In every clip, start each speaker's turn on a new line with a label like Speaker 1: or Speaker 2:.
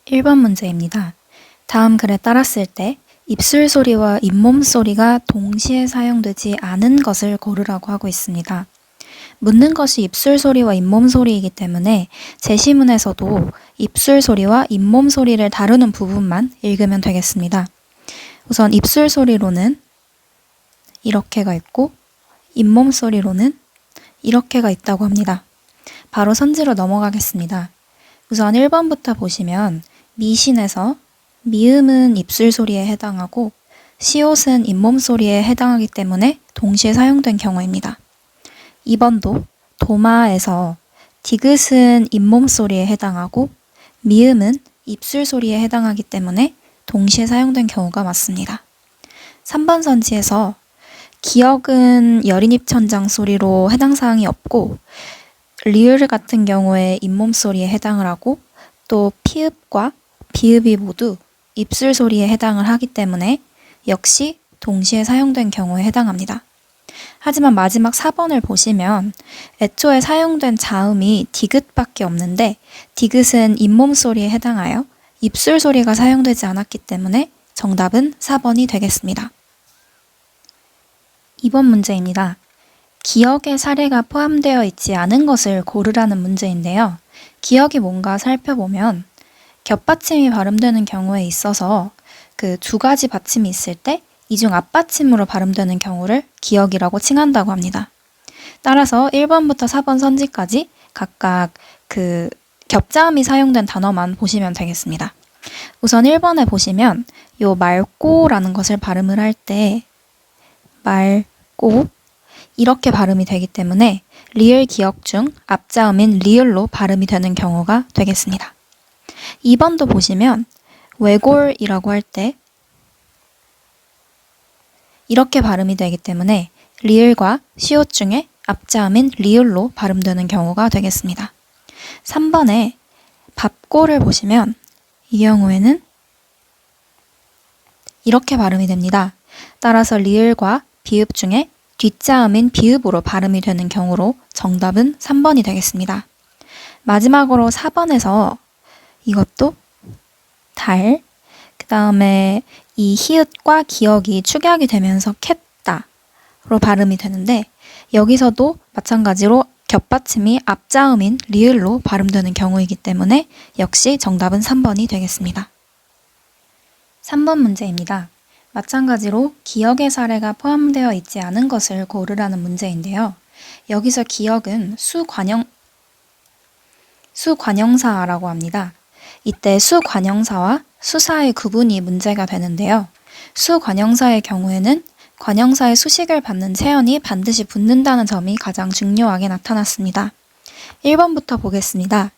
Speaker 1: 1번 문제입니다. 다음 글에 따랐을 때 입술 소리와 잇몸 소리가 동시에 사용되지 않은 것을 고르라고 하고 있습니다. 묻는 것이 입술 소리와 잇몸 소리이기 때문에 제시문에서도 입술 소리와 잇몸 소리를 다루는 부분만 읽으면 되겠습니다. 우선 입술 소리로는 이렇게가 있고 잇몸 소리로는 이렇게가 있다고 합니다. 바로 선지로 넘어가겠습니다. 우선 1번부터 보시면 미신에서 미음은 입술 소리에 해당하고 시옷은 잇몸 소리에 해당하기 때문에 동시에 사용된 경우입니다. 2번도 도마에서 디귿은 잇몸 소리에 해당하고 미음은 입술 소리에 해당하기 때문에 동시에 사용된 경우가 맞습니다. 3번 선지에서 기역은 여린입천장 소리로 해당 사항이 없고 리을 같은 경우에 잇몸 소리에 해당을 하고 또 피읍과 비읍이 모두 입술 소리에 해당을 하기 때문에 역시 동시에 사용된 경우에 해당합니다. 하지만 마지막 4번을 보시면 애초에 사용된 자음이 디귿밖에 없는데 디귿은 잇몸 소리에 해당하여 입술 소리가 사용되지 않았기 때문에 정답은 4번이 되겠습니다. 2번 문제입니다. 기역의 사례가 포함되어 있지 않은 것을 고르라는 문제인데요. 기역이 뭔가 살펴보면 겹받침이 발음되는 경우에 있어서 그 두 가지 받침이 있을 때 이 중 앞받침으로 발음되는 경우를 기역이라고 칭한다고 합니다. 따라서 1번부터 4번 선지까지 각각 그 겹자음이 사용된 단어만 보시면 되겠습니다. 우선 1번에 보시면 요 맑고라는 것을 발음을 할 때 맑고 이렇게 발음이 되기 때문에 리을 기역 중 앞자음인 리을로 발음이 되는 경우가 되겠습니다. 2번도 보시면 외골이라고 할 때 이렇게 발음이 되기 때문에 리을과 시옷 중에 앞자음인 리을로 발음되는 경우가 되겠습니다. 3번에 밥골을 보시면 이 경우에는 이렇게 발음이 됩니다. 따라서 리을과 비읍 중에 뒷자음인 비읍으로 발음이 되는 경우로 정답은 3번이 되겠습니다. 마지막으로 4번에서 이것도 달, 그 다음에 이 히읗과 기역이 축약이 되면서 캤다로 발음이 되는데 여기서도 마찬가지로 겹받침이 앞자음인 리을로 발음되는 경우이기 때문에 역시 정답은 3번이 되겠습니다. 3번 문제입니다. 마찬가지로 기역의 사례가 포함되어 있지 않은 것을 고르라는 문제인데요. 여기서 기역은 수관형사라고 합니다. 이때 수관형사와 수사의 구분이 문제가 되는데요. 수관형사의 경우에는 관형사의 수식을 받는 체언이 반드시 붙는다는 점이 가장 중요하게 나타났습니다. 1번부터 보겠습니다.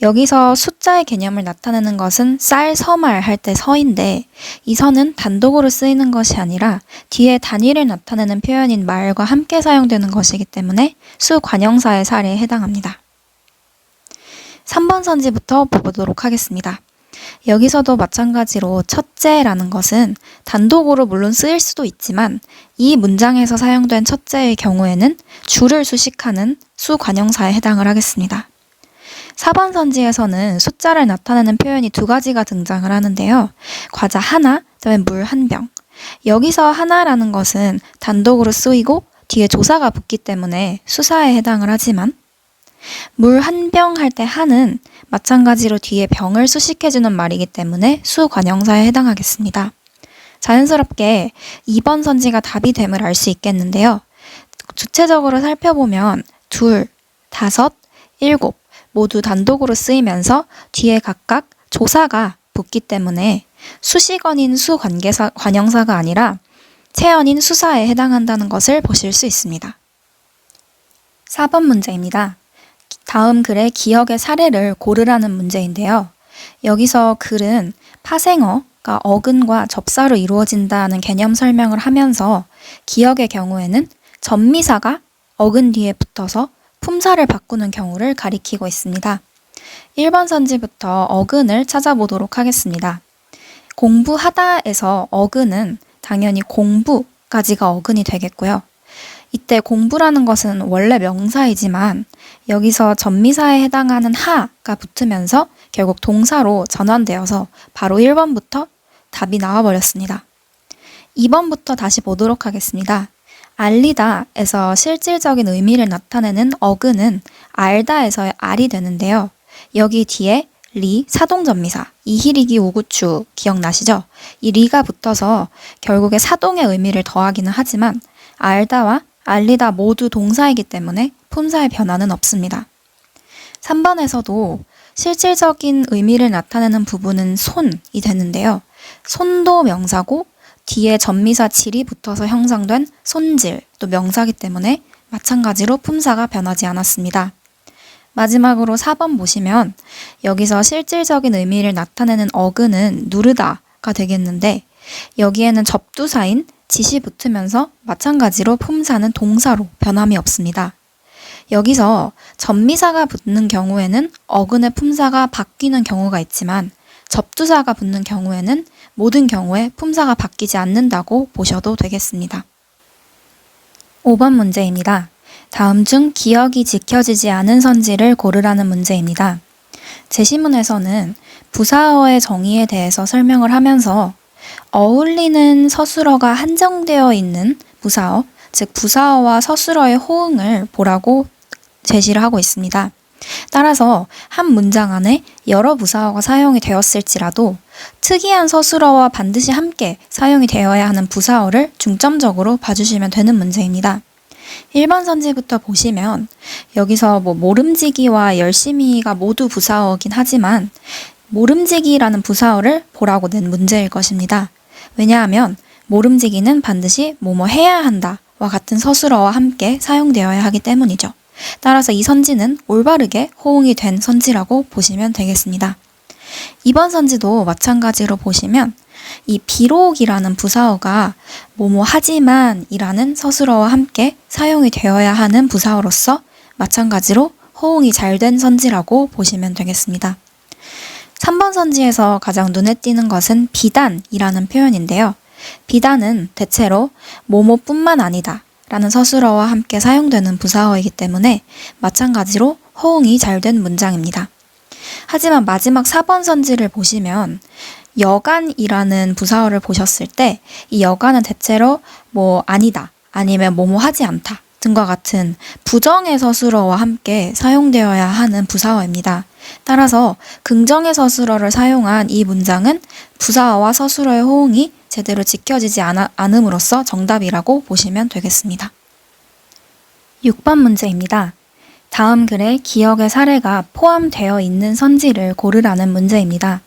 Speaker 1: 여기서 숫자의 개념을 나타내는 것은 쌀, 서말 할 때 서인데 이 서는 단독으로 쓰이는 것이 아니라 뒤에 단위를 나타내는 표현인 말과 함께 사용되는 것이기 때문에 수관형사의 사례에 해당합니다. 3번 선지부터 보도록 하겠습니다. 여기서도 마찬가지로 첫째라는 것은 단독으로 물론 쓰일 수도 있지만 이 문장에서 사용된 첫째의 경우에는 줄을 수식하는 수관형사에 해당을 하겠습니다. 4번 선지에서는 숫자를 나타내는 표현이 두 가지가 등장을 하는데요. 과자 하나, 그다음에 물 한 병. 여기서 하나라는 것은 단독으로 쓰이고 뒤에 조사가 붙기 때문에 수사에 해당을 하지만 물 한 병 할 때 한은 마찬가지로 뒤에 병을 수식해주는 말이기 때문에 수관형사에 해당하겠습니다. 자연스럽게 2번 선지가 답이 됨을 알 수 있겠는데요. 구체적으로 살펴보면 둘, 다섯, 일곱 모두 단독으로 쓰이면서 뒤에 각각 조사가 붙기 때문에 수식어인 수관형사가 아니라 체언인 수사에 해당한다는 것을 보실 수 있습니다. 4번 문제입니다. 다음 글에 기역의 사례를 고르라는 문제인데요. 여기서 글은 파생어가 어근과 접사로 이루어진다는 개념 설명을 하면서 기역의 경우에는 전미사가 어근 뒤에 붙어서 품사를 바꾸는 경우를 가리키고 있습니다. 1번 선지부터 어근을 찾아보도록 하겠습니다. 공부하다에서 어근은 당연히 공부까지가 어근이 되겠고요. 이때 공부라는 것은 원래 명사이지만 여기서 전미사에 해당하는 하가 붙으면서 결국 동사로 전환되어서 바로 1번부터 답이 나와버렸습니다. 2번부터 다시 보도록 하겠습니다. 알리다에서 실질적인 의미를 나타내는 어근은 알다에서의 알이 되는데요. 여기 뒤에 리, 사동전미사, 이희리기 우구추 기억나시죠? 이 리가 붙어서 결국에 사동의 의미를 더하기는 하지만 알다와 알리다 모두 동사이기 때문에 품사의 변화는 없습니다. 3번에서도 실질적인 의미를 나타내는 부분은 손이 되는데요. 손도 명사고 뒤에 전미사 질이 붙어서 형성된 손질, 또 명사이기 때문에 마찬가지로 품사가 변하지 않았습니다. 마지막으로 4번 보시면 여기서 실질적인 의미를 나타내는 어근은 누르다가 되겠는데 여기에는 접두사인 짓이 붙으면서 마찬가지로 품사는 동사로 변함이 없습니다. 여기서 전미사가 붙는 경우에는 어근의 품사가 바뀌는 경우가 있지만 접두사가 붙는 경우에는 모든 경우에 품사가 바뀌지 않는다고 보셔도 되겠습니다. 5번 문제입니다. 다음 중 기억이 지켜지지 않은 선지를 고르라는 문제입니다. 제시문에서는 부사어의 정의에 대해서 설명을 하면서 어울리는 서술어가 한정되어 있는 부사어, 즉 부사어와 서술어의 호응을 보라고 제시를 하고 있습니다. 따라서 한 문장 안에 여러 부사어가 사용이 되었을지라도 특이한 서술어와 반드시 함께 사용이 되어야 하는 부사어를 중점적으로 봐주시면 되는 문제입니다. 1번 선지부터 보시면 여기서 모름지기와 열심히가 모두 부사어이긴 하지만 모름지기라는 부사어를 보라고 낸 문제일 것입니다. 왜냐하면 모름지기는 반드시 뭐뭐 해야 한다와 같은 서술어와 함께 사용되어야 하기 때문이죠. 따라서 이 선지는 올바르게 호응이 된 선지라고 보시면 되겠습니다. 2번 선지도 마찬가지로 보시면 이 비록이라는 부사어가 뭐뭐 하지만 이라는 서술어와 함께 사용이 되어야 하는 부사어로서 마찬가지로 호응이 잘 된 선지라고 보시면 되겠습니다. 3번 선지에서 가장 눈에 띄는 것은 비단이라는 표현인데요. 비단은 대체로 뭐뭐뿐만 아니다 라는 서술어와 함께 사용되는 부사어이기 때문에 마찬가지로 호응이 잘 된 문장입니다. 하지만 마지막 4번 선지를 보시면 여간이라는 부사어를 보셨을 때 이 여간은 대체로 아니다 아니면 뭐뭐 하지 않다 등과 같은 부정의 서술어와 함께 사용되어야 하는 부사어입니다. 따라서 긍정의 서술어를 사용한 이 문장은 부사어와 서술어의 호응이 제대로 지켜지지 않음으로써 정답이라고 보시면 되겠습니다. 6번 문제입니다. 다음 글에 기억의 사례가 포함되어 있는 선지를 고르라는 문제입니다.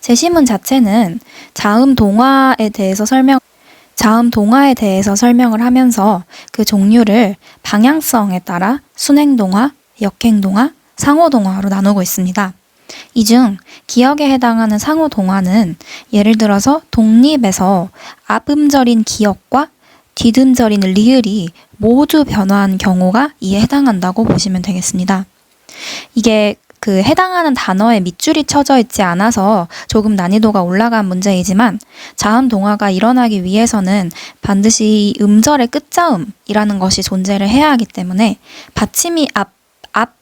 Speaker 1: 제시문 자체는 자음 동화에 대해서 설명을 하면서 그 종류를 방향성에 따라 순행동화, 역행동화, 상호동화로 나누고 있습니다. 이 중 기억에 해당하는 상호동화는 예를 들어서 독립에서 앞음절인 기억과 뒷음절인 리을이 모두 변화한 경우가 이에 해당한다고 보시면 되겠습니다. 이게 그 해당하는 단어에 밑줄이 쳐져 있지 않아서 조금 난이도가 올라간 문제이지만 자음 동화가 일어나기 위해서는 반드시 음절의 끝자음이라는 것이 존재를 해야 하기 때문에 받침이 앞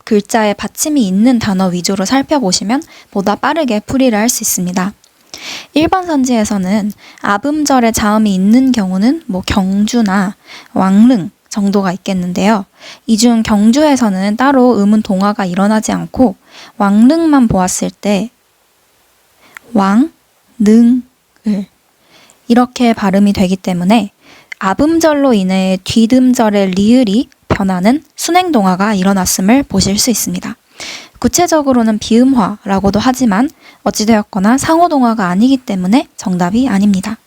Speaker 1: 글자에 받침이 있는 단어 위주로 살펴보시면 보다 빠르게 풀이를 할 수 있습니다. 1번 선지에서는 앞음절에 자음이 있는 경우는 경주나 왕릉 정도가 있겠는데요. 이 중 경주에서는 따로 음운 동화가 일어나지 않고 왕릉만 보았을 때 왕, 능을 이렇게 발음이 되기 때문에 앞음절로 인해 뒷음절의 리을이 변하는 순행동화가 일어났음을 보실 수 있습니다. 구체적으로는 비음화라고도 하지만 어찌되었거나 상호동화가 아니기 때문에 정답이 아닙니다.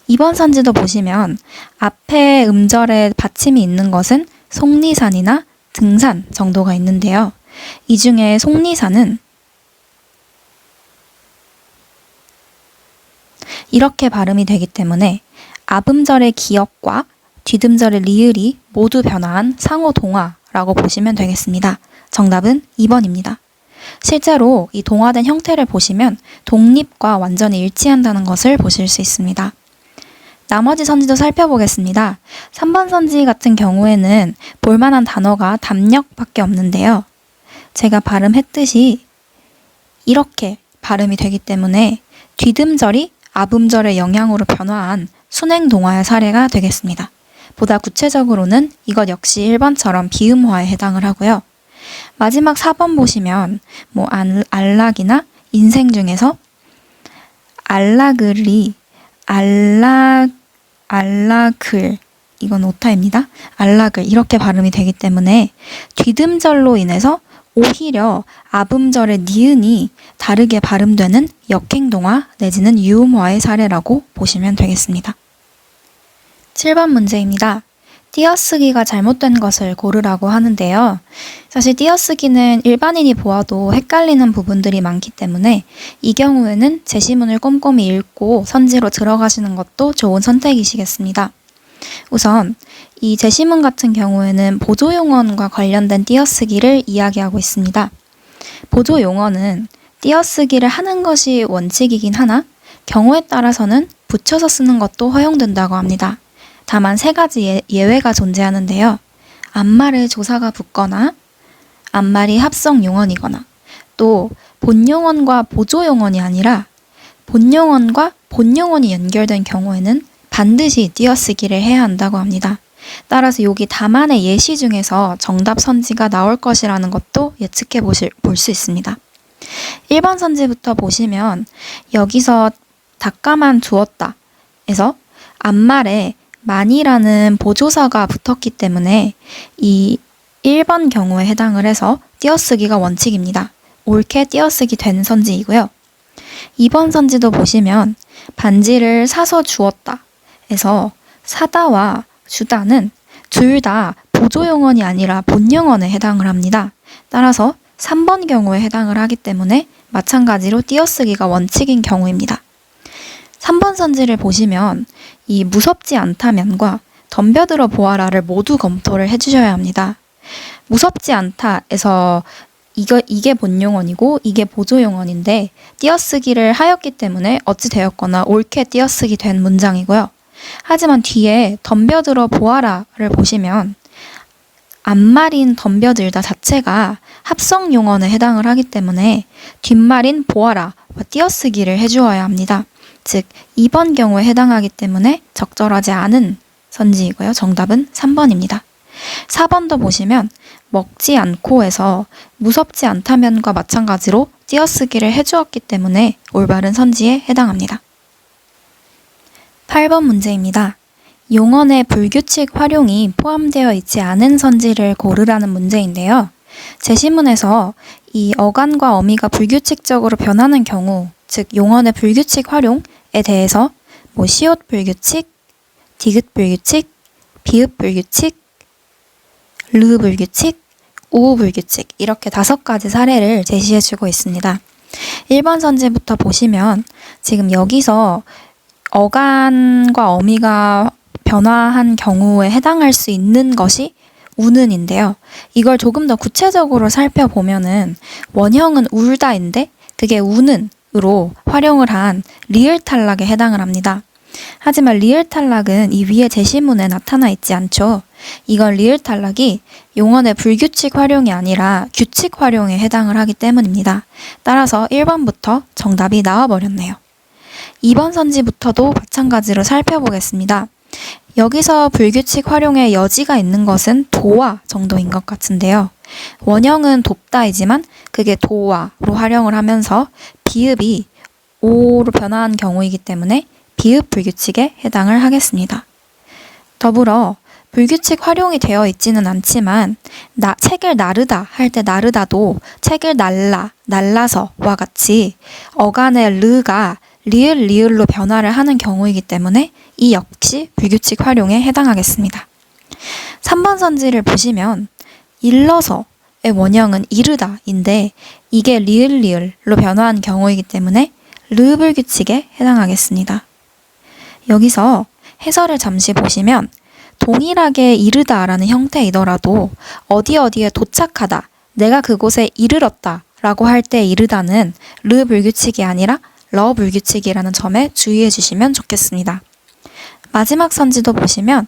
Speaker 1: 2번 선지도 보시면 앞에 음절에 받침이 있는 것은 속리산이나 등산 정도가 있는데요. 이 중에 속리산은 이렇게 발음이 되기 때문에 앞음절의 기억과 뒷음절의 리을이 모두 변화한 상호동화라고 보시면 되겠습니다. 정답은 2번입니다. 실제로 이 동화된 형태를 보시면 독립과 완전히 일치한다는 것을 보실 수 있습니다. 나머지 선지도 살펴보겠습니다. 3번 선지 같은 경우에는 볼만한 단어가 담력밖에 없는데요. 제가 발음했듯이 이렇게 발음이 되기 때문에 뒤듬절이 앞음절의 영향으로 변화한 순행동화의 사례가 되겠습니다. 보다 구체적으로는 이것 역시 1번처럼 비음화에 해당을 하고요. 마지막 4번 보시면 안락이나 인생 중에서 알라글이 알라글 이건 오타입니다. 알락을 이렇게 발음이 되기 때문에 뒤듬절로 인해서 오히려 앞음절의 니은이 다르게 발음되는 역행동화 내지는 유음화의 사례라고 보시면 되겠습니다. 7번 문제입니다. 띄어쓰기가 잘못된 것을 고르라고 하는데요. 사실 띄어쓰기는 일반인이 보아도 헷갈리는 부분들이 많기 때문에 이 경우에는 제시문을 꼼꼼히 읽고 선지로 들어가시는 것도 좋은 선택이시겠습니다. 우선 이 제시문 같은 경우에는 보조용언과 관련된 띄어쓰기를 이야기하고 있습니다. 보조용언은 띄어쓰기를 하는 것이 원칙이긴 하나 경우에 따라서는 붙여서 쓰는 것도 허용된다고 합니다. 다만 3가지 예외가 존재하는데요. 앞말에 조사가 붙거나 앞말이 합성용언이거나 또 본용언과 보조용언이 아니라 본용언과 본용언이 연결된 경우에는 반드시 띄어쓰기를 해야 한다고 합니다. 따라서 여기 답안의 예시 중에서 정답 선지가 나올 것이라는 것도 예측해 볼 수 있습니다. 1번 선지부터 보시면 여기서 닦아만 두었다 에서 앞말에 만이라는 보조사가 붙었기 때문에 이 1번 경우에 해당을 해서 띄어쓰기가 원칙입니다. 옳게 띄어쓰기 된 선지이고요. 2번 선지도 보시면 반지를 사서 주었다 에서 사다와 주다는 둘 다 보조용언이 아니라 본용언에 해당을 합니다. 따라서 3번 경우에 해당을 하기 때문에 마찬가지로 띄어쓰기가 원칙인 경우입니다. 3번 선지를 보시면 이 무섭지 않다면과 덤벼들어 보아라를 모두 검토를 해주셔야 합니다. 무섭지 않다에서 이게 본용언이고 이게 보조용언인데 띄어쓰기를 하였기 때문에 어찌 되었거나 옳게 띄어쓰기 된 문장이고요. 하지만 뒤에 덤벼들어 보아라를 보시면 앞말인 덤벼들다 자체가 합성용언에 해당을 하기 때문에 뒷말인 보아라와 띄어쓰기를 해주어야 합니다. 즉 2번 경우에 해당하기 때문에 적절하지 않은 선지이고요. 정답은 3번입니다. 4번도 보시면 먹지 않고에서 무섭지 않다면과 마찬가지로 띄어쓰기를 해주었기 때문에 올바른 선지에 해당합니다. 8번 문제입니다. 용언의 불규칙 활용이 포함되어 있지 않은 선지를 고르라는 문제인데요. 제시문에서 이 어간과 어미가 불규칙적으로 변하는 경우, 즉 용언의 불규칙 활용에 대해서 시옷 불규칙, 디귿 불규칙, 비읍 불규칙, 르 불규칙, 우 불규칙 이렇게 5가지 사례를 제시해주고 있습니다. 1번 선지부터 보시면 지금 여기서 어간과 어미가 변화한 경우에 해당할 수 있는 것이 우는인데요. 이걸 조금 더 구체적으로 살펴보면은 원형은 울다인데 그게 우는으로 활용을 한 리을 탈락에 해당을 합니다. 하지만 리을 탈락은 이 위에 제시문에 나타나 있지 않죠. 이건 리을 탈락이 용언의 불규칙 활용이 아니라 규칙 활용에 해당을 하기 때문입니다. 따라서 1번부터 정답이 나와버렸네요. 2번 선지부터도 마찬가지로 살펴보겠습니다. 여기서 불규칙 활용의 여지가 있는 것은 도와 정도인 것 같은데요. 원형은 돕다이지만 그게 도와로 활용을 하면서 비읍이 오로 변화한 경우이기 때문에 비읍 불규칙에 해당을 하겠습니다. 더불어 불규칙 활용이 되어 있지는 않지만 책을 나르다 할 때 나르다도 책을 날라서와 같이 어간의 르가 리을로 변화를 하는 경우이기 때문에 이 역시 불규칙 활용에 해당하겠습니다. 3번 선지를 보시면 일러서의 원형은 이르다인데 이게 리을로 변화한 경우이기 때문에 르 불규칙에 해당하겠습니다. 여기서 해설을 잠시 보시면 동일하게 이르다라는 형태이더라도 어디에 도착하다, 내가 그곳에 이르렀다 라고 할 때 이르다는 르 불규칙이 아니라 러 불규칙이라는 점에 주의해 주시면 좋겠습니다. 마지막 선지도 보시면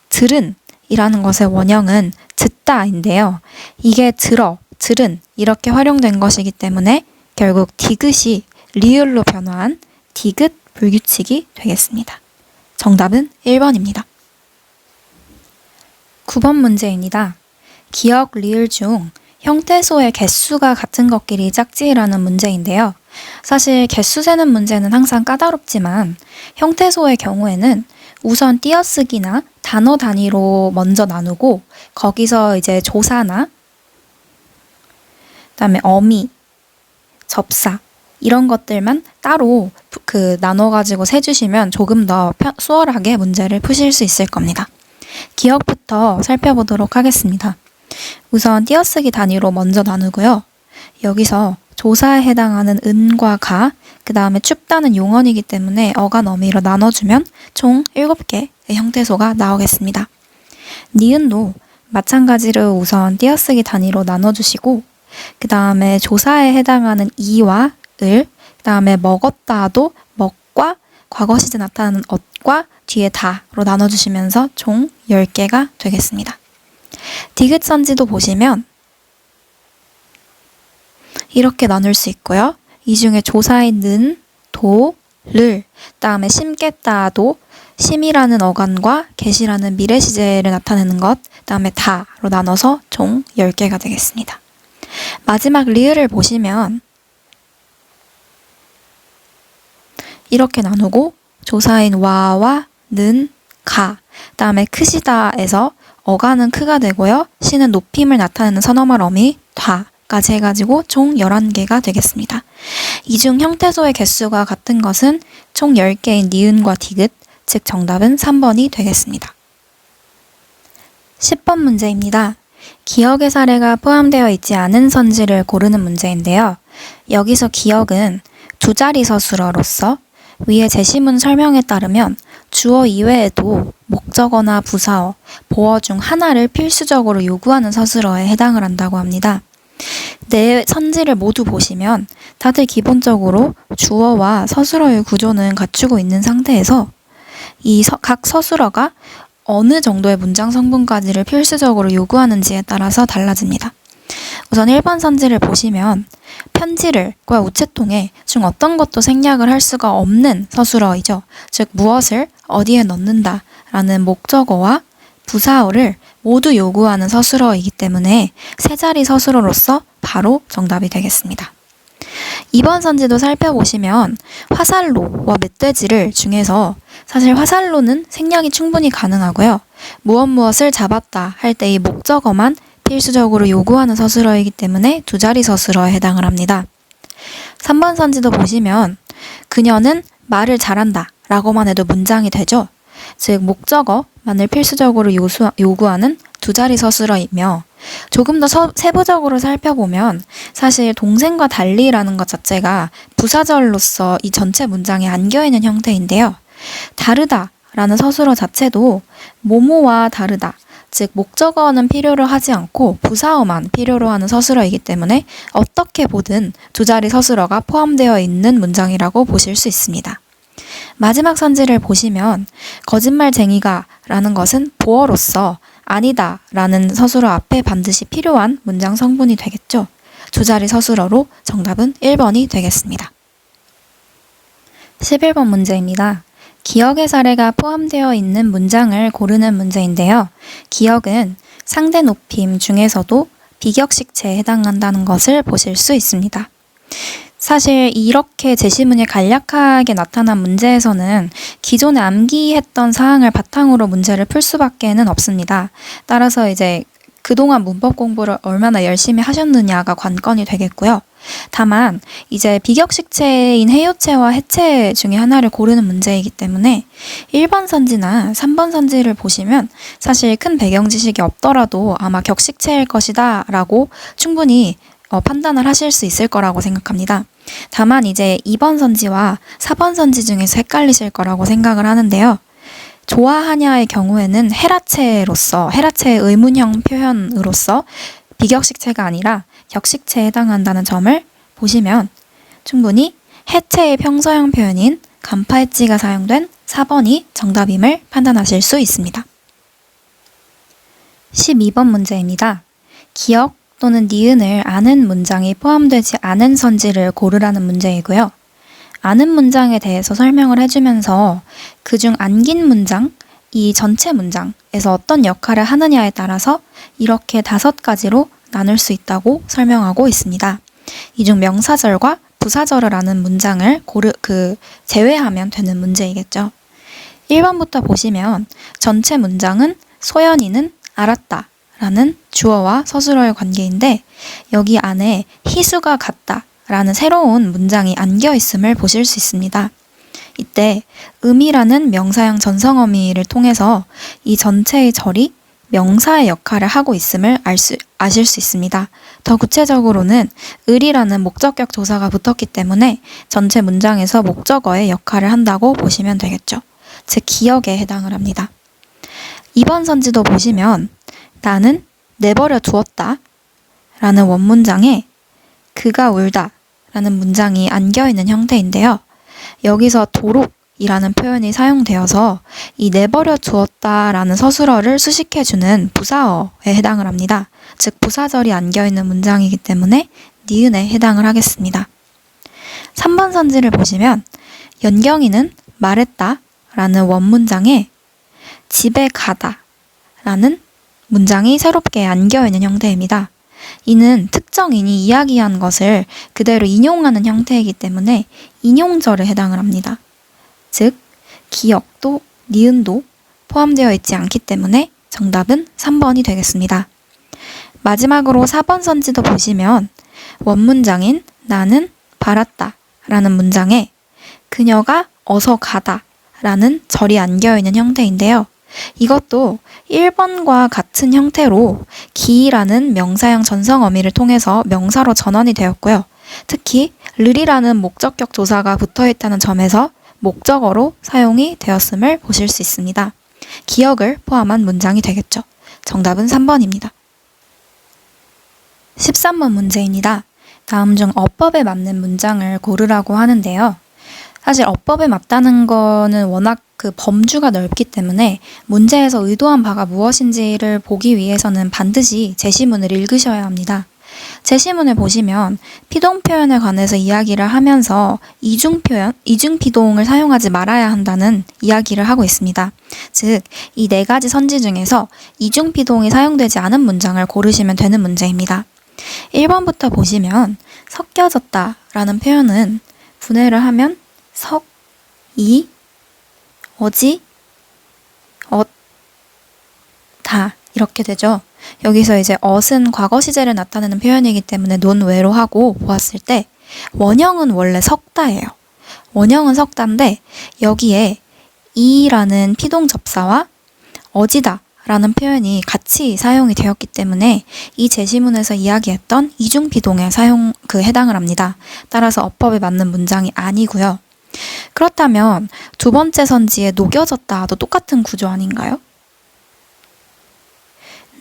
Speaker 1: 들은 이라는 것의 원형은 듣다인데요. 이게 들은 이렇게 활용된 것이기 때문에 결국 디귿이 리을로 변화한 디귿 불규칙이 되겠습니다. 정답은 1번입니다. 9번 문제입니다. 기역, 리을 중 형태소의 개수가 같은 것끼리 짝지으라는 문제인데요. 사실 개수 세는 문제는 항상 까다롭지만 형태소의 경우에는 우선 띄어쓰기나 단어 단위로 먼저 나누고 거기서 이제 조사나 그다음에 어미, 접사 이런 것들만 따로 나눠가지고 세주시면 조금 더 수월하게 문제를 푸실 수 있을 겁니다. 기역부터 살펴보도록 하겠습니다. 우선 띄어쓰기 단위로 먼저 나누고요. 여기서 조사에 해당하는 은과 가, 그 다음에 춥다는 용언이기 때문에 어간 어미로 나눠주면 총 7개의 형태소가 나오겠습니다. 니은도 마찬가지로 우선 띄어쓰기 단위로 나눠주시고 그 다음에 조사에 해당하는 이와 을, 그 다음에 먹었다도 먹과 과거 시제 나타나는 엇과 뒤에 다로 나눠주시면서 총 10개가 되겠습니다. 디귿 선지도 보시면 이렇게 나눌 수 있고요. 이 중에 조사의 는, 도, 를, 다음에 심겠다도 심이라는 어간과 get이라는 미래 시제를 나타내는 것, 다음에 다로 나눠서 총 10개가 되겠습니다. 마지막 리을을 보시면 이렇게 나누고 조사인 와와 는, 가, 다음에 크시다에서 어간은 크가 되고요. 시는 높임을 나타내는 선어말 어미 다까지 해가지고 총 11개가 되겠습니다. 이 중 형태소의 개수가 같은 것은 총 10개인 니은과 디귿, 즉 정답은 3번이 되겠습니다. 10번 문제입니다. 기역의 사례가 포함되어 있지 않은 선지를 고르는 문제인데요. 여기서 기역은 두 자리 서술어로서 위의 제시문 설명에 따르면 주어 이외에도 목적어나 부사어, 보어 중 하나를 필수적으로 요구하는 서술어에 해당을 한다고 합니다. 네 선지를 모두 보시면 다들 기본적으로 주어와 서술어의 구조는 갖추고 있는 상태에서 이 각 서술어가 어느 정도의 문장 성분까지를 필수적으로 요구하는지에 따라서 달라집니다. 우선 1번 선지를 보시면 편지를과 우체통에 중 어떤 것도 생략을 할 수가 없는 서술어이죠. 즉 무엇을 어디에 넣는다 라는 목적어와 부사어를 모두 요구하는 서술어이기 때문에 세 자리 서술어로서 바로 정답이 되겠습니다. 2번 선지도 살펴보시면 화살로와 멧돼지를 중에서 사실 화살로는 생략이 충분히 가능하고요. 무엇을 잡았다 할 때 이 목적어만 필수적으로 요구하는 서술어이기 때문에 두 자리 서술어에 해당을 합니다. 3번 선지도 보시면 그녀는 말을 잘한다 라고만 해도 문장이 되죠. 즉 목적어만을 필수적으로 요구하는 두 자리 서술어이며 조금 더 세부적으로 살펴보면 사실 동생과 달리라는 것 자체가 부사절로서 이 전체 문장에 안겨있는 형태인데요. 다르다라는 서술어 자체도 뭐뭐와 다르다, 즉 목적어는 필요로 하지 않고 부사어만 필요로 하는 서술어이기 때문에 어떻게 보든 두 자리 서술어가 포함되어 있는 문장이라고 보실 수 있습니다. 마지막 선지를 보시면 거짓말쟁이가 라는 것은 보어로서 아니다 라는 서술어 앞에 반드시 필요한 문장 성분이 되겠죠. 두 자리 서술어로 정답은 1번이 되겠습니다. 11번 문제입니다. 기역의 사례가 포함되어 있는 문장을 고르는 문제인데요. 기역은 상대 높임 중에서도 비격식체에 해당한다는 것을 보실 수 있습니다. 사실 이렇게 제시문이 간략하게 나타난 문제에서는 기존에 암기했던 사항을 바탕으로 문제를 풀 수밖에는 없습니다. 따라서 이제 그동안 문법 공부를 얼마나 열심히 하셨느냐가 관건이 되겠고요. 다만 이제 비격식체인 해요체와 해체 중에 하나를 고르는 문제이기 때문에 1번 선지나 3번 선지를 보시면 사실 큰 배경 지식이 없더라도 아마 격식체일 것이다 라고 충분히 판단을 하실 수 있을 거라고 생각합니다. 다만 이제 2번 선지와 4번 선지 중에서 헷갈리실 거라고 생각을 하는데요. 좋아하냐의 경우에는 헤라체의 의문형 표현으로서 비격식체가 아니라 격식체에 해당한다는 점을 보시면 충분히 해체의 평서형 표현인 간파했지가 사용된 4번이 정답임을 판단하실 수 있습니다. 12번 문제입니다. 기역 또는 니은을 아는 문장이 포함되지 않은 선지를 고르라는 문제이고요. 아는 문장에 대해서 설명을 해주면서 그중 안긴 문장, 이 전체 문장에서 어떤 역할을 하느냐에 따라서 이렇게 5가지로 나눌 수 있다고 설명하고 있습니다. 이 중 명사절과 부사절을 아는 문장을 제외하면 되는 문제이겠죠. 1번부터 보시면 전체 문장은 소연이는 알았다 라는 주어와 서술어의 관계인데 여기 안에 희수가 같다 라는 새로운 문장이 안겨 있음을 보실 수 있습니다. 이때 음이라는 명사형 전성어미를 통해서 이 전체의 절이 명사의 역할을 하고 있음을 아실 수 있습니다. 더 구체적으로는 을이라는 목적격 조사가 붙었기 때문에 전체 문장에서 목적어의 역할을 한다고 보시면 되겠죠. 즉 기억에 해당을 합니다. 2번 선지도 보시면 나는 내버려 두었다 라는 원문장에 그가 울다 라는 문장이 안겨있는 형태인데요. 여기서 도록이라는 표현이 사용되어서 이 내버려 두었다 라는 서술어를 수식해주는 부사어에 해당을 합니다. 즉 부사절이 안겨있는 문장이기 때문에 니은에 해당을 하겠습니다. 3번 선지를 보시면 연경이는 말했다 라는 원문장에 집에 가다 라는 문장이 새롭게 안겨있는 형태입니다. 이는 특정인이 이야기한 것을 그대로 인용하는 형태이기 때문에 인용절에 해당을 합니다. 즉 기억도 니은도 포함되어 있지 않기 때문에 정답은 3번이 되겠습니다. 마지막으로 4번 선지도 보시면 원문장인 나는 바랐다 라는 문장에 그녀가 어서 가다 라는 절이 안겨있는 형태인데요. 이것도 1번과 같은 형태로 기라는 명사형 전성어미를 통해서 명사로 전환이 되었고요. 특히 르리라는 목적격 조사가 붙어있다는 점에서 목적어로 사용이 되었음을 보실 수 있습니다. 기억을 포함한 문장이 되겠죠. 정답은 3번입니다. 13번 문제입니다. 다음 중 어법에 맞는 문장을 고르라고 하는데요. 사실 어법에 맞다는 거는 워낙 범주가 넓기 때문에 문제에서 의도한 바가 무엇인지를 보기 위해서는 반드시 제시문을 읽으셔야 합니다. 제시문을 보시면 피동 표현에 관해서 이야기를 하면서 이중피동을 사용하지 말아야 한다는 이야기를 하고 있습니다. 즉, 이 4가지 선지 중에서 이중피동이 사용되지 않은 문장을 고르시면 되는 문제입니다. 1번부터 보시면 섞여졌다 라는 표현은 분해를 하면 석, 이, 어지, 다 이렇게 되죠. 여기서 이제 엇은 과거 시제를 나타내는 표현이기 때문에 논외로 하고 보았을 때 원형은 원래 석다예요. 원형은 석다인데 여기에 이라는 피동 접사와 어지다 라는 표현이 같이 사용이 되었기 때문에 이 제시문에서 이야기했던 이중피동에 해당을 합니다. 따라서 어법에 맞는 문장이 아니고요. 그렇다면 2번째 선지에 녹여졌다도 똑같은 구조 아닌가요?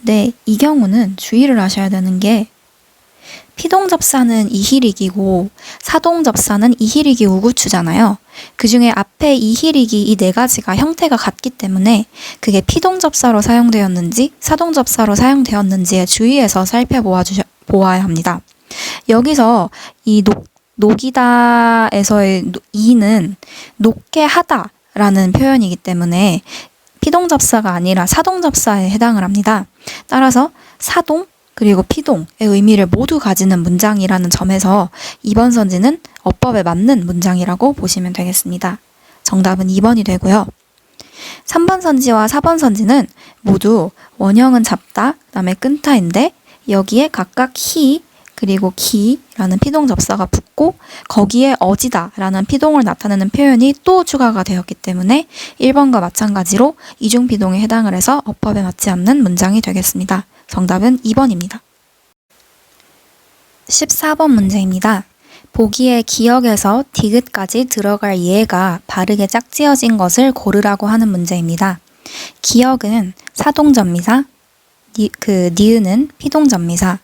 Speaker 1: 네, 이 경우는 주의를 하셔야 되는 게 피동 접사는 이희릭이고 사동 접사는 이희릭이 우구추잖아요. 그 중에 앞에 이희릭이 이 4가지가 형태가 같기 때문에 그게 피동 접사로 사용되었는지 사동 접사로 사용되었는지에 주의해서 살펴보아야 합니다. 여기서 이 녹이다에서의 이는 녹게 하다라는 표현이기 때문에 피동 접사가 아니라 사동 접사에 해당을 합니다. 따라서 사동 그리고 피동의 의미를 모두 가지는 문장이라는 점에서 2번 선지는 어법에 맞는 문장이라고 보시면 되겠습니다. 정답은 2번이 되고요. 3번 선지와 4번 선지는 모두 원형은 잡다, 그다음에 끈타인데 여기에 각각 히 그리고 기라는 피동 접사가 붙고 거기에 어지다 라는 피동을 나타내는 표현이 또 추가가 되었기 때문에 1번과 마찬가지로 이중피동에 해당을 해서 어법에 맞지 않는 문장이 되겠습니다. 정답은 2번입니다. 14번 문제입니다. 보기에 기역에서 디귿까지 들어갈 예가 바르게 짝지어진 것을 고르라고 하는 문제입니다. 기역은 사동접미사, 니은은 피동접미사,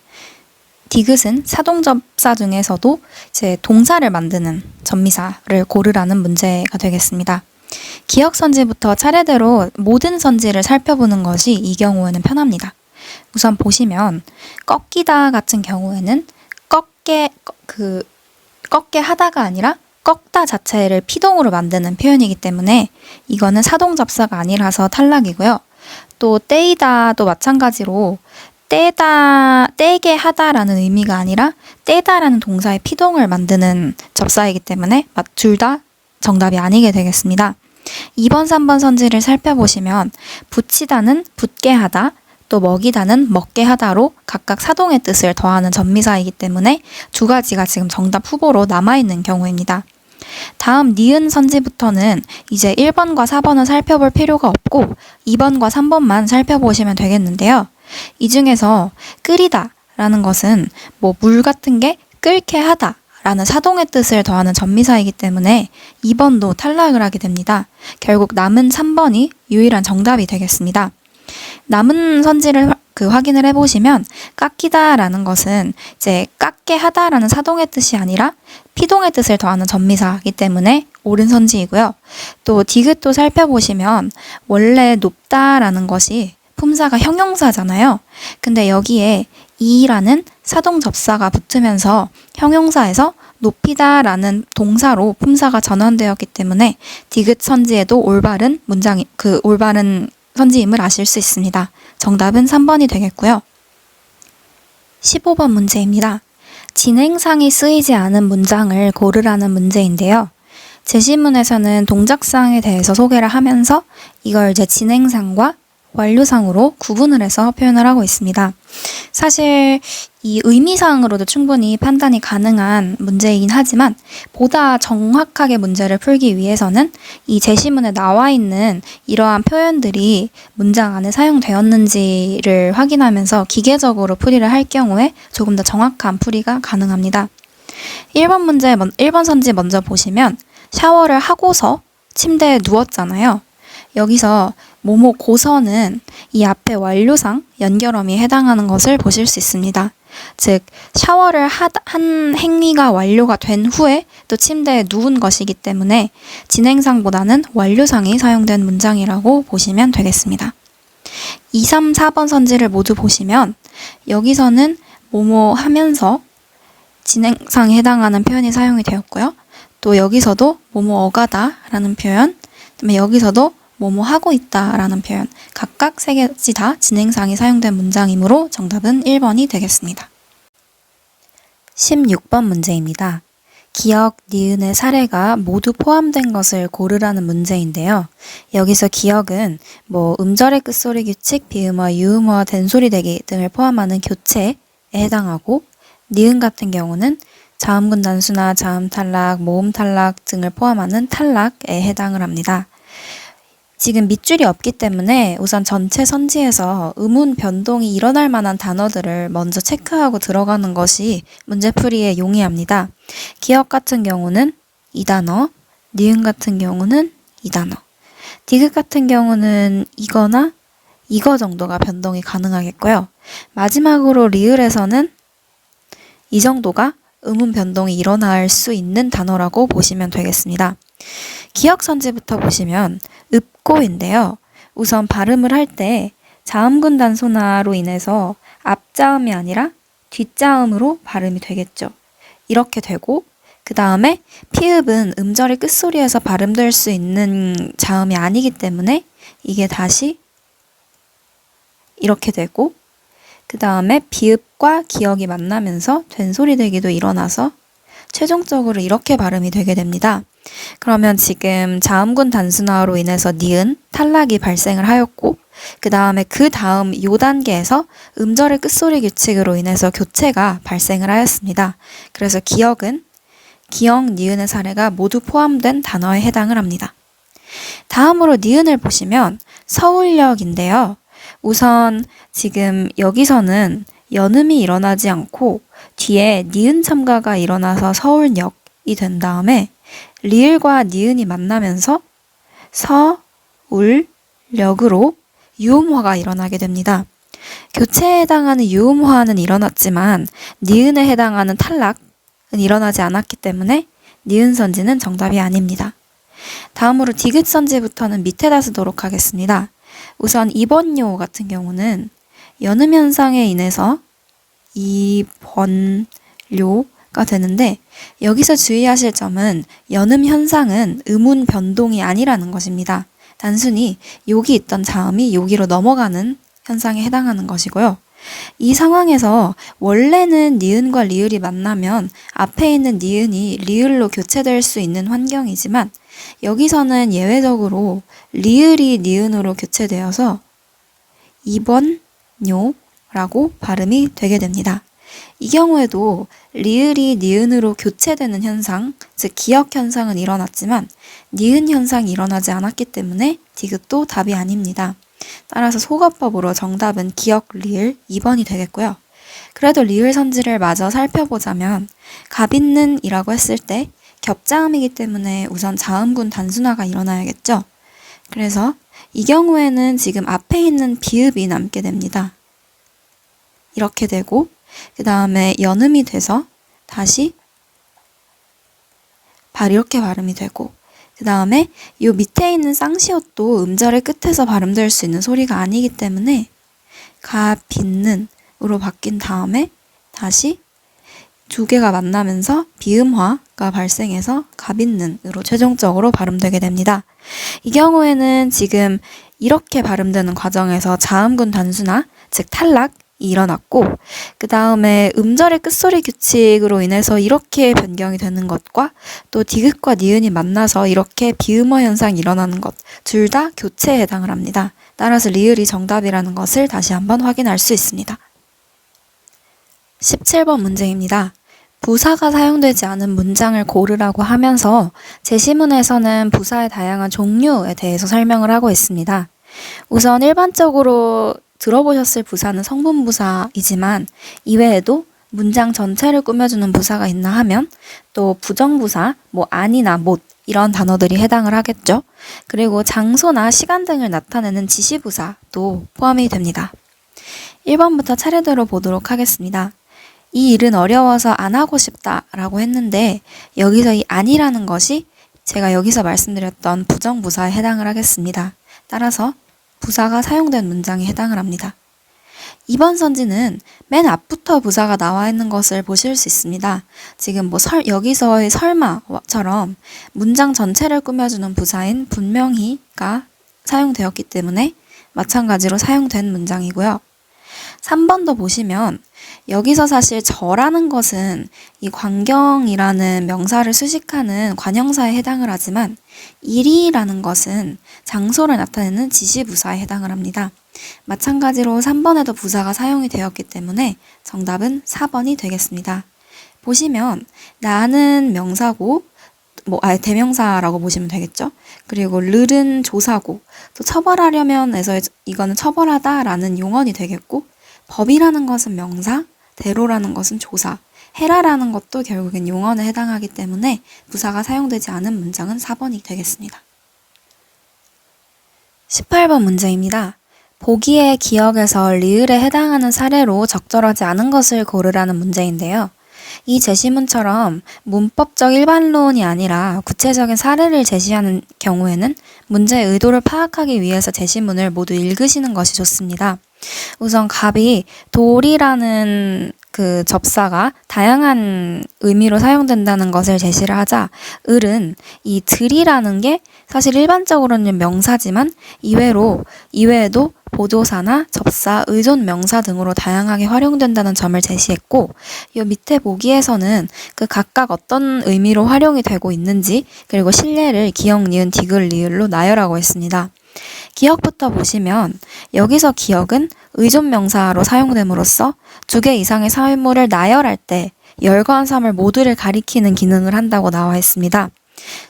Speaker 1: 디귿은 사동접사 중에서도 이제 동사를 만드는 접미사를 고르라는 문제가 되겠습니다. 기역 선지부터 차례대로 모든 선지를 살펴보는 것이 이 경우에는 편합니다. 우선 보시면 꺾이다 같은 경우에는 꺾게 하다가 아니라 꺾다 자체를 피동으로 만드는 표현이기 때문에 이거는 사동접사가 아니라서 탈락이고요. 또 떼이다도 마찬가지로 떼게 하다라는 의미가 아니라 떼다라는 동사의 피동을 만드는 접사이기 때문에 둘 다 정답이 아니게 되겠습니다. 2번, 3번 선지를 살펴보시면 붙이다는 붙게 하다, 또 먹이다는 먹게 하다로 각각 사동의 뜻을 더하는 전미사이기 때문에 두 가지가 지금 정답 후보로 남아있는 경우입니다. 다음 니은 선지부터는 이제 1번과 4번은 살펴볼 필요가 없고 2번과 3번만 살펴보시면 되겠는데요. 이 중에서 끓이다 라는 것은 물 같은 게 끓게 하다 라는 사동의 뜻을 더하는 전미사이기 때문에 2번도 탈락을 하게 됩니다. 결국 남은 3번이 유일한 정답이 되겠습니다. 남은 선지를 확인을 해보시면 깎이다 라는 것은 이제 깎게 하다 라는 사동의 뜻이 아니라 피동의 뜻을 더하는 전미사이기 때문에 옳은 선지이고요. 또 디귿도 살펴보시면 원래 높다 라는 것이 품사가 형용사잖아요. 근데 여기에 이라는 사동 접사가 붙으면서 형용사에서 높이다 라는 동사로 품사가 전환되었기 때문에 디귿 선지에도 올바른 선지임을 아실 수 있습니다. 정답은 3번이 되겠고요. 15번 문제입니다. 진행상이 쓰이지 않은 문장을 고르라는 문제인데요. 제시문에서는 동작상에 대해서 소개를 하면서 이걸 이제 진행상과 완료상으로 구분을 해서 표현을 하고 있습니다. 사실 이 의미상으로도 충분히 판단이 가능한 문제이긴 하지만 보다 정확하게 문제를 풀기 위해서는 이 제시문에 나와 있는 이러한 표현들이 문장 안에 사용되었는지를 확인하면서 기계적으로 풀이를 할 경우에 조금 더 정확한 풀이가 가능합니다. 1번 선지 먼저 보시면 샤워를 하고서 침대에 누웠잖아요. 여기서 뭐뭐 고서는 이 앞에 완료상 연결어미에 해당하는 것을 보실 수 있습니다. 즉 샤워를 한 행위가 완료가 된 후에 또 침대에 누운 것이기 때문에 진행상보다는 완료상이 사용된 문장이라고 보시면 되겠습니다. 2, 3, 4번 선지를 모두 보시면 여기서는 뭐뭐 하면서 진행상에 해당하는 표현이 사용이 되었고요. 또 여기서도 뭐뭐 어가다 라는 표현, 그다음에 여기서도 뭐뭐 하고 있다 라는 표현, 각각 세 개씩 다 진행상이 사용된 문장이므로 정답은 1번이 되겠습니다. 16번 문제입니다. 기역, 니은의 사례가 모두 포함된 것을 고르라는 문제인데요. 여기서 기역은 음절의 끝소리 규칙, 비음어, 유음어와 된소리 대기 등을 포함하는 교체에 해당하고, 니은 같은 경우는 자음군 단수나 자음 탈락, 모음 탈락 등을 포함하는 탈락에 해당을 합니다. 지금 밑줄이 없기 때문에 우선 전체 선지에서 음운 변동이 일어날 만한 단어들을 먼저 체크하고 들어가는 것이 문제풀이에 용이합니다. 기역 같은 경우는 이 단어, 니은 같은 경우는 이 단어, 디귿 같은 경우는 이거나 이거 정도가 변동이 가능하겠고요. 마지막으로 리을에서는 이 정도가 음운 변동이 일어날 수 있는 단어라고 보시면 되겠습니다. 기역 선지부터 보시면 읍고인데요. 우선 발음을 할 때 자음군 단소나로 인해서 앞자음이 아니라 뒷자음으로 발음이 되겠죠. 이렇게 되고 그 다음에 피읍은 음절의 끝소리에서 발음될 수 있는 자음이 아니기 때문에 이게 다시 이렇게 되고 그 다음에 비읍과 기역이 만나면서 된소리 대기도 일어나서 최종적으로 이렇게 발음이 되게 됩니다. 그러면 지금 자음군 단순화로 인해서 니은, 탈락이 발생을 하였고 그 다음에 그 다음 요 단계에서 음절의 끝소리 규칙으로 인해서 교체가 발생을 하였습니다. 그래서 기역은 기역, 니은의 사례가 모두 포함된 단어에 해당을 합니다. 다음으로 니은을 보시면 서울역인데요. 우선 지금 여기서는 연음이 일어나지 않고 뒤에 니은 첨가가 일어나서 서울역이 된 다음에 리을과 니은이 만나면서 서울역으로 유음화가 일어나게 됩니다. 교체에 해당하는 유음화는 일어났지만 니은에 해당하는 탈락은 일어나지 않았기 때문에 니은 선지는 정답이 아닙니다. 다음으로 디귿 선지부터는 밑에다 쓰도록 하겠습니다. 우선 이번요 같은 경우는 연음 현상에 인해서 입원료가 되는데 여기서 주의하실 점은 연음 현상은 음운 변동이 아니라는 것입니다. 단순히 여기 있던 자음이 여기로 넘어가는 현상에 해당하는 것이고요. 이 상황에서 원래는 니은과 리을이 만나면 앞에 있는 니은이 리을로 교체될 수 있는 환경이지만 여기서는 예외적으로 리을이 니은으로 교체되어서 입원료라고 발음이 되게 됩니다. 이 경우에도 리을이 니은으로 교체되는 현상, 즉 기역 현상은 일어났지만 니은 현상이 일어나지 않았기 때문에 디귿도 답이 아닙니다. 따라서 소거법으로 정답은 기역 리을 2번이 되겠고요. 그래도 리을 선지를 마저 살펴보자면 갑있는 이라고 했을 때 겹자음이기 때문에 우선 자음군 단순화가 일어나야겠죠. 그래서 이 경우에는 지금 앞에 있는 비읍이 남게 됩니다. 이렇게 되고 그 다음에 연음이 돼서 다시 이렇게 발음이 되고 그 다음에 요 밑에 있는 쌍시옷도 음절의 끝에서 발음될 수 있는 소리가 아니기 때문에 가빗는으로 바뀐 다음에 다시 두 개가 만나면서 비음화가 발생해서 가빗는으로 최종적으로 발음되게 됩니다. 이 경우에는 지금 이렇게 발음되는 과정에서 자음군 단순화, 즉 탈락이 일어났고 그 다음에 음절의 끝소리 규칙으로 인해서 이렇게 변경이 되는 것과 또 디귿과 니은이 만나서 이렇게 비음화 현상이 일어나는 것 둘 다 교체에 해당을 합니다. 따라서 리을이 정답이라는 것을 다시 한번 확인할 수 있습니다. 17번 문제입니다. 부사가 사용되지 않은 문장을 고르라고 하면서 제시문에서는 부사의 다양한 종류에 대해서 설명을 하고 있습니다. 우선 일반적으로 들어보셨을 부사는 성분부사이지만 이외에도 문장 전체를 꾸며주는 부사가 있나 하면 또 부정부사, 아니나 못 이런 단어들이 해당을 하겠죠. 그리고 장소나 시간 등을 나타내는 지시부사도 포함이 됩니다. 1번부터 차례대로 보도록 하겠습니다. 이 일은 어려워서 안 하고 싶다 라고 했는데 여기서 이 아니라는 것이 제가 여기서 말씀드렸던 부정부사에 해당을 하겠습니다. 따라서 부사가 사용된 문장에 해당을 합니다. 2번 선지는 맨 앞부터 부사가 나와 있는 것을 보실 수 있습니다. 지금 여기서의 설마처럼 문장 전체를 꾸며주는 부사인 분명히가 사용되었기 때문에 마찬가지로 사용된 문장이고요. 3번도 보시면 여기서 사실 저라는 것은 이 광경이라는 명사를 수식하는 관형사에 해당을 하지만 일이라는 것은 장소를 나타내는 지시부사에 해당을 합니다. 마찬가지로 3번에도 부사가 사용이 되었기 때문에 정답은 4번이 되겠습니다. 보시면 나는 명사고 대명사라고 보시면 되겠죠. 그리고 르는 조사고 또 처벌하려면에서 이거는 처벌하다라는 용언이 되겠고 법이라는 것은 명사, 대로라는 것은 조사, 해라라는 것도 결국엔 용언에 해당하기 때문에 부사가 사용되지 않은 문장은 4번이 되겠습니다. 18번 문제입니다. 보기의 기억에서 리을에 해당하는 사례로 적절하지 않은 것을 고르라는 문제인데요. 이 제시문처럼 문법적 일반론이 아니라 구체적인 사례를 제시하는 경우에는 문제의 의도를 파악하기 위해서 제시문을 모두 읽으시는 것이 좋습니다. 우선 갑이 돌이라는 그 접사가 다양한 의미로 사용된다는 것을 제시를 하자 을은 이 들이라는 게 사실 일반적으로는 명사지만 이외에도 보조사나 접사, 의존 명사 등으로 다양하게 활용된다는 점을 제시했고 이 밑에 보기에서는 그 각각 어떤 의미로 활용이 되고 있는지 그리고 실례를 기역, 니은, 디귿, 리을로 나열하고 있습니다. 기역부터 보시면 여기서 기역은 의존 명사로 사용됨으로써 2개 이상의 사물을 나열할 때 열과 한삼을 모두를 가리키는 기능을 한다고 나와 있습니다.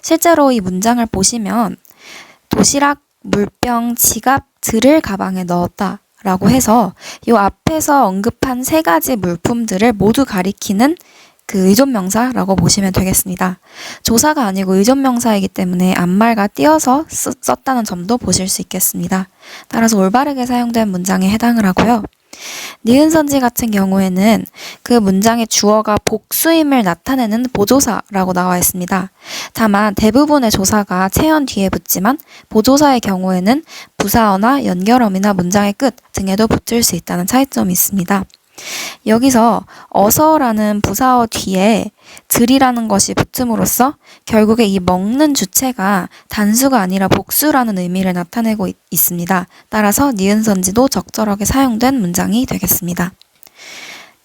Speaker 1: 실제로 이 문장을 보시면 도시락, 물병, 지갑, 들을 가방에 넣었다 라고 해서 이 앞에서 언급한 3가지 물품들을 모두 가리키는 그 의존명사라고 보시면 되겠습니다. 조사가 아니고 의존명사이기 때문에 앞말과 띄어서 썼다는 점도 보실 수 있겠습니다. 따라서 올바르게 사용된 문장에 해당을 하고요. 니은 선지 같은 경우에는 그 문장의 주어가 복수임을 나타내는 보조사라고 나와 있습니다. 다만 대부분의 조사가 체언 뒤에 붙지만 보조사의 경우에는 부사어나 연결어미나 문장의 끝 등에도 붙을 수 있다는 차이점이 있습니다. 여기서 어서라는 부사어 뒤에 들이라는 것이 붙음으로써 결국에 이 먹는 주체가 단수가 아니라 복수라는 의미를 나타내고 있습니다. 따라서 니은 선지도 적절하게 사용된 문장이 되겠습니다.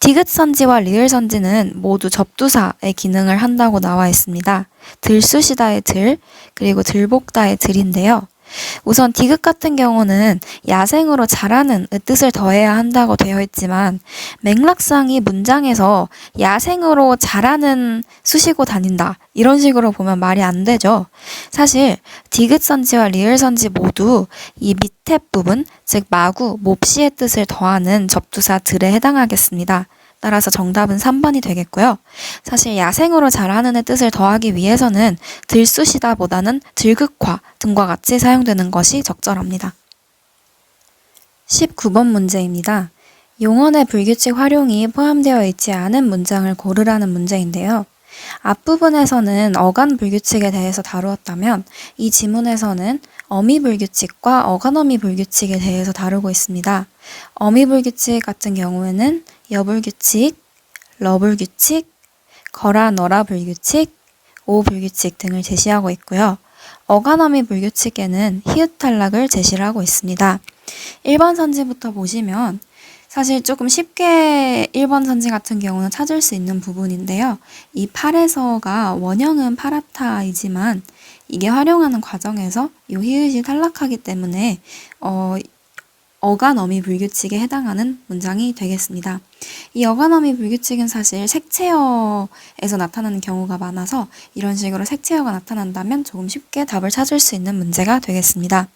Speaker 1: 디귿 선지와 리을 선지는 모두 접두사의 기능을 한다고 나와 있습니다. 들쑤시다의 들, 그리고 들볶다의 들인데요. 우선 디귿 같은 경우는 야생으로 자라는 뜻을 더해야 한다고 되어 있지만 맥락상이 문장에서 야생으로 자라는 쑤시고 다닌다 이런 식으로 보면 말이 안 되죠. 사실 디귿 선지와 리을 선지 모두 이 밑에 부분, 즉 마구, 몹시의 뜻을 더하는 접두사 들에 해당하겠습니다. 따라서 정답은 3번이 되겠고요. 사실 야생으로 자라는의 뜻을 더하기 위해서는 들쑤시다보다는 들극화 등과 같이 사용되는 것이 적절합니다. 19번 문제입니다. 용언의 불규칙 활용이 포함되어 있지 않은 문장을 고르라는 문제인데요. 앞부분에서는 어간 불규칙에 대해서 다루었다면 이 지문에서는 어미 불규칙과 어간어미 불규칙에 대해서 다루고 있습니다. 어미 불규칙 같은 경우에는 여불규칙, 러불규칙, 거라 너라 불규칙, 오 불규칙 등을 제시하고 있고요. 어간어미 불규칙에는 히읗 탈락을 제시를 하고 있습니다. 1번 선지부터 보시면 사실 조금 쉽게 1번 선지 같은 경우는 찾을 수 있는 부분인데요. 이 팔에서가 원형은 파랗다이지만 이게 활용하는 과정에서 이 히읗이 탈락하기 때문에 어간어미 불규칙에 해당하는 문장이 되겠습니다. 이 어간어미 불규칙은 사실 색채어에서 나타나는 경우가 많아서 이런 식으로 색채어가 나타난다면 조금 쉽게 답을 찾을 수 있는 문제가 되겠습니다.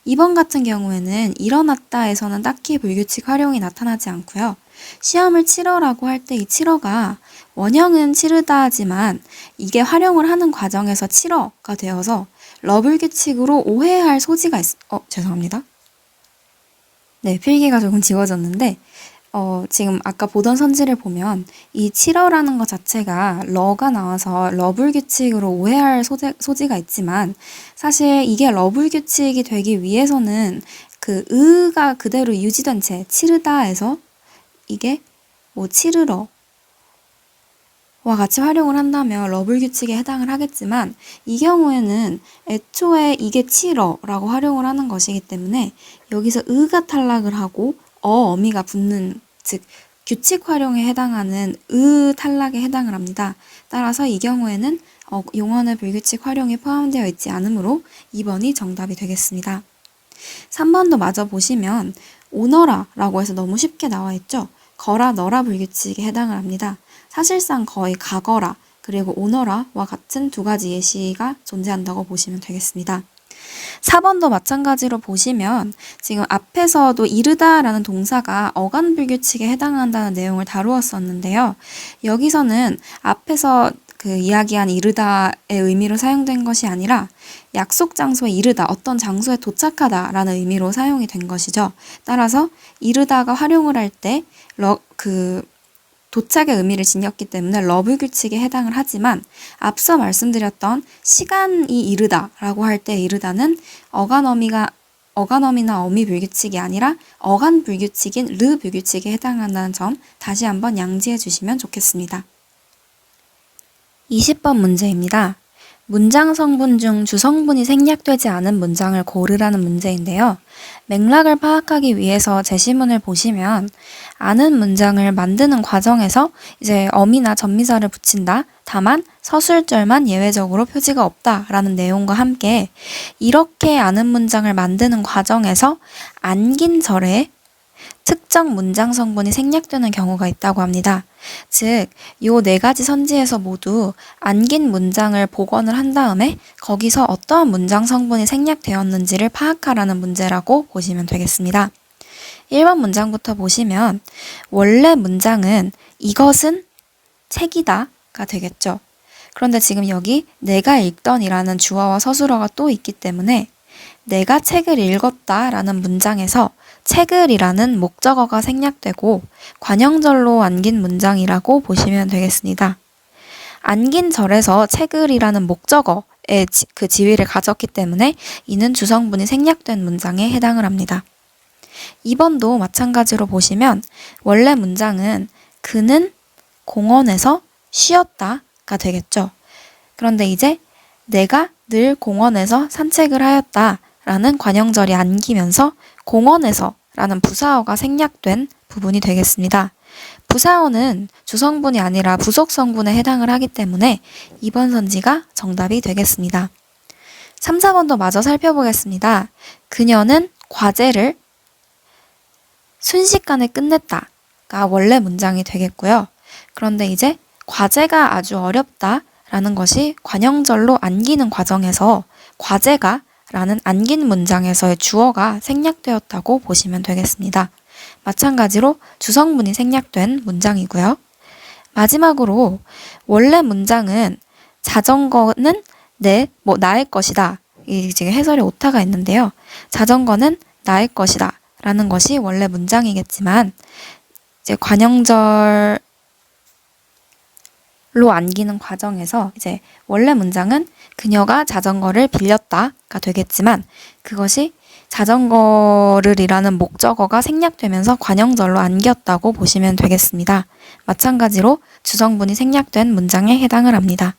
Speaker 1: 2번 같은 경우에는 일어났다에서는 딱히 불규칙 활용이 나타나지 않고요. 시험을 치러라고 할 때 이 치러가 원형은 치르다지만 이게 활용을 하는 과정에서 치러가 되어서 러불규칙으로 오해할 소지가 죄송합니다. 네, 필기가 조금 지워졌는데 지금 아까 보던 선지를 보면 이 치러라는 것 자체가 러가 나와서 러불규칙으로 오해할 소지가 있지만 사실 이게 러불규칙이 되기 위해서는 그 의가 그대로 유지된 채 치르다에서 이게 뭐 치르러 와 같이 활용을 한다면 러불규칙에 해당을 하겠지만 이 경우에는 애초에 이게 치러라고 활용을 하는 것이기 때문에 여기서 의가 탈락을 하고 어미가 붙는 즉 규칙 활용에 해당하는 탈락에 해당을 합니다. 따라서 이 경우에는 용언의 불규칙 활용이 포함되어 있지 않으므로 2번이 정답이 되겠습니다. 3번도 마저 보시면 오너라 라고 해서 너무 쉽게 나와 있죠. 거라 너라 불규칙에 해당을 합니다. 사실상 거의 가거라 그리고 오너라와 같은 두 가지 예시가 존재한다고 보시면 되겠습니다. 4번도 마찬가지로 보시면 지금 앞에서도 이르다라는 동사가 어간 불규칙에 해당한다는 내용을 다루었었는데요. 여기서는 앞에서 그 이야기한 이르다의 의미로 사용된 것이 아니라 약속 장소에 이르다, 어떤 장소에 도착하다라는 의미로 사용이 된 것이죠. 따라서 이르다가 활용을 할 때 도착의 의미를 지녔기 때문에 러불규칙에 해당을 하지만 앞서 말씀드렸던 시간이 이르다라고 할 때 이르다는 어간어미나 어미 불규칙이 아니라 어간 불규칙인 르 불규칙에 해당한다는 점 다시 한번 양지해 주시면 좋겠습니다. 20번 문제입니다. 문장 성분 중 주성분이 생략되지 않은 문장을 고르라는 문제인데요. 맥락을 파악하기 위해서 제시문을 보시면 아는 문장을 만드는 과정에서 이제 어미나 전미사를 붙인다. 다만 서술절만 예외적으로 표지가 없다라는 내용과 함께 이렇게 아는 문장을 만드는 과정에서 안긴 절에 특정 문장 성분이 생략되는 경우가 있다고 합니다. 즉, 요 네 가지 선지에서 모두 안긴 문장을 복원을 한 다음에 거기서 어떠한 문장 성분이 생략되었는지를 파악하라는 문제라고 보시면 되겠습니다. 1번 문장부터 보시면 원래 문장은 이것은 책이다가 되겠죠. 그런데 지금 여기 내가 읽던이라는 주어와 서술어가 또 있기 때문에 내가 책을 읽었다라는 문장에서 책을이라는 목적어가 생략되고 관형절로 안긴 문장이라고 보시면 되겠습니다. 안긴 절에서 책을이라는 목적어의 그 지위를 가졌기 때문에 이는 주성분이 생략된 문장에 해당을 합니다. 2번도 마찬가지로 보시면 원래 문장은 그는 공원에서 쉬었다가 되겠죠. 그런데 이제 내가 늘 공원에서 산책을 하였다 라는 관형절이 안기면서 공원에서 라는 부사어가 생략된 부분이 되겠습니다. 부사어는 주성분이 아니라 부속성분에 해당을 하기 때문에 2번 선지가 정답이 되겠습니다. 3, 4번도 마저 살펴보겠습니다. 그녀는 과제를 순식간에 끝냈다가 원래 문장이 되겠고요. 그런데 이제 과제가 아주 어렵다 라는 것이 관형절로 안기는 과정에서 과제가 라는 안긴 문장에서의 주어가 생략되었다고 보시면 되겠습니다. 마찬가지로 주성분이 생략된 문장이고요. 마지막으로 원래 문장은 자전거는 나의 것이다. 이 지금 해설에 오타가 있는데요. 자전거는 나의 것이다 라는 것이 원래 문장이겠지만 이제 관형절로 안기는 과정에서 이제 원래 문장은 그녀가 자전거를 빌렸다가 되겠지만 그것이 자전거를이라는 목적어가 생략되면서 관형절로 안겼다고 보시면 되겠습니다. 마찬가지로 주성분이 생략된 문장에 해당을 합니다.